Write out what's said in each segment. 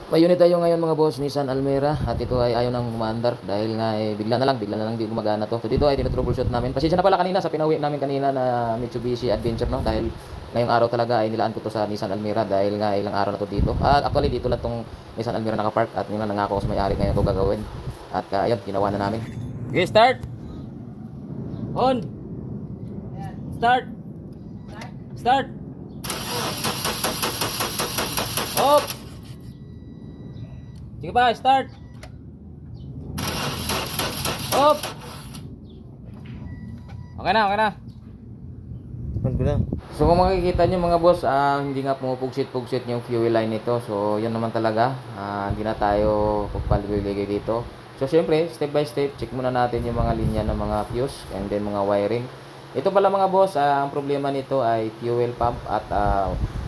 May unit tayo ngayon mga boss, Nissan Almera, at ito ay ayaw nang umaandar dahil nga bigla na lang di gumagana to. So dito ay tinutroubleshoot namin. Pasensya na pala kanina sa pinauwi namin kanina na Mitsubishi Adventure, no, dahil ngayong araw talaga ay nilaan ko to sa Nissan Almera dahil nga ilang araw na to dito. Actually dito lang tong Nissan Almera nakapark at yun nga nangako ko sa may-ari ngayon ko gagawin. At ayun, ginawa na namin. Okay, start. On. Start. Start. Off. Sige pa, start. Off. Okay na, okay na. So kung makikita nyo mga boss, hindi nga pumupugsit-pugsit yung fuel line nito. So yan naman talaga, hindi na tayo pagpaligay dito. So syempre, step by step, check muna natin yung mga linya ng mga fuse and then mga wiring. Ito pala mga boss, ang problema nito ay fuel pump at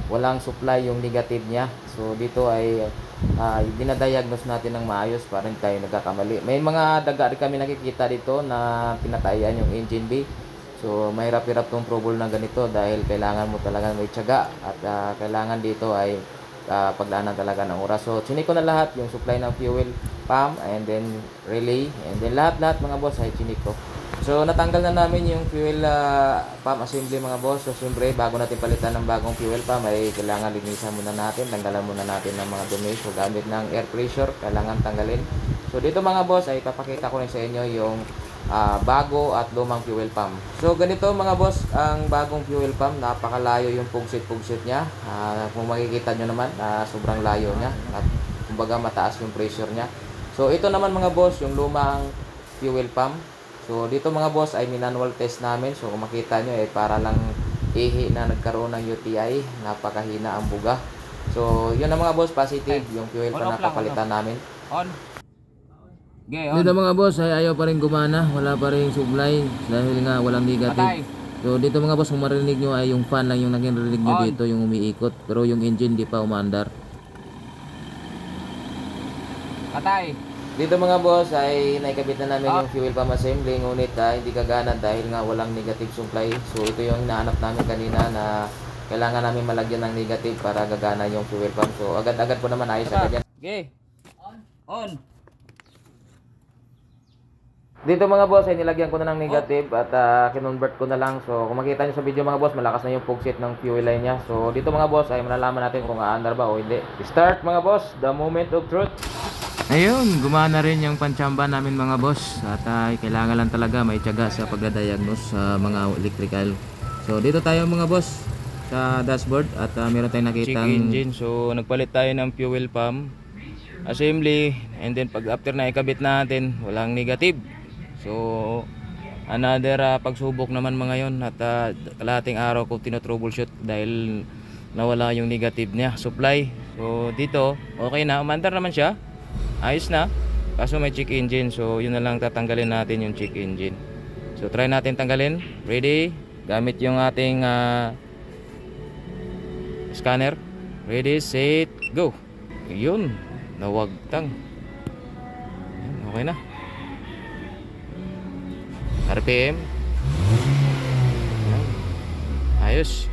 walang supply yung negative niya. So dito ay dinadiagnose natin ng maayos para hindi tayo nagkakamali. May mga daga rin kami nakikita dito na pinatayan yung engine bay. So mahirap-hirap tong trouble na ganito dahil kailangan mo talaga may tiyaga at kailangan dito ay paglaanan talaga ng oras. So chinik ko na lahat yung supply ng fuel pump and then relay and then lahat mga boss ay chinik ko. So natanggal na namin yung fuel pump assembly mga boss. So siyempre bago natin palitan ng bagong fuel pump ay kailangan linisan muna natin, tanggalan muna natin ng mga dumi. So gamit ng air pressure kailangan tanggalin. So dito mga boss ay papakita ko rin sa inyo yung bago at lumang fuel pump. So ganito mga boss ang bagong fuel pump, napakalayo yung pugsit-pugsit niya. Kung makikita nyo naman sobrang layo niya at kumbaga mataas yung pressure niya. So ito naman mga boss yung lumang fuel pump. So dito mga boss ay manual test namin. So kung makita nyo para lang ihi na nagkaroon ng UTI, napakahina ang buga. So yun na mga boss, positive yung fuel pa napapalitan namin. On. Okay, on. Dito mga boss ay ayaw pa rin gumana, wala pa rin supply dahil nga walang negative. So dito mga boss kung marinig nyo ay yung fan lang yung narinig nyo dito yung umiikot, pero yung engine di pa umaandar. Patay. Dito mga boss ay naikabit na namin yung fuel pump assembly, ngunit hindi kagana dahil nga walang negative supply. So ito yung nahanap namin kanina na kailangan namin malagyan ng negative para gagana yung fuel pump. So agad-agad po naman ayos agad yan. Okay. On. Dito mga boss ay nilagyan ko na ng negative at kinonvert ko na lang. So kung makita nyo sa video mga boss, malakas na yung pugsit ng fuel line nya. So dito mga boss ay malalaman natin kung aandar ba o hindi. Start mga boss, the moment of truth. Ayun, gumana rin yung panchamba namin mga boss. At kailangan lang talaga may tiyaga sa pagdadiagnose sa mga electrical. So dito tayo mga boss sa dashboard at meron tayong nakitang check engine. So nagpalit tayo ng fuel pump assembly and then pag after na ikabit natin walang negative. So another pagsubok naman mga yon at kalahating araw ko tinotroubleshoot dahil nawala yung negative niya supply. So dito okay na, umandar naman siya, ayos na, kaso may check engine. So yun na lang, tatanggalin natin yung check engine. So try natin tanggalin. Ready, gamit yung ating scanner. Ready, set, go. Yun, nawagtang. Okay na. RPM ayos.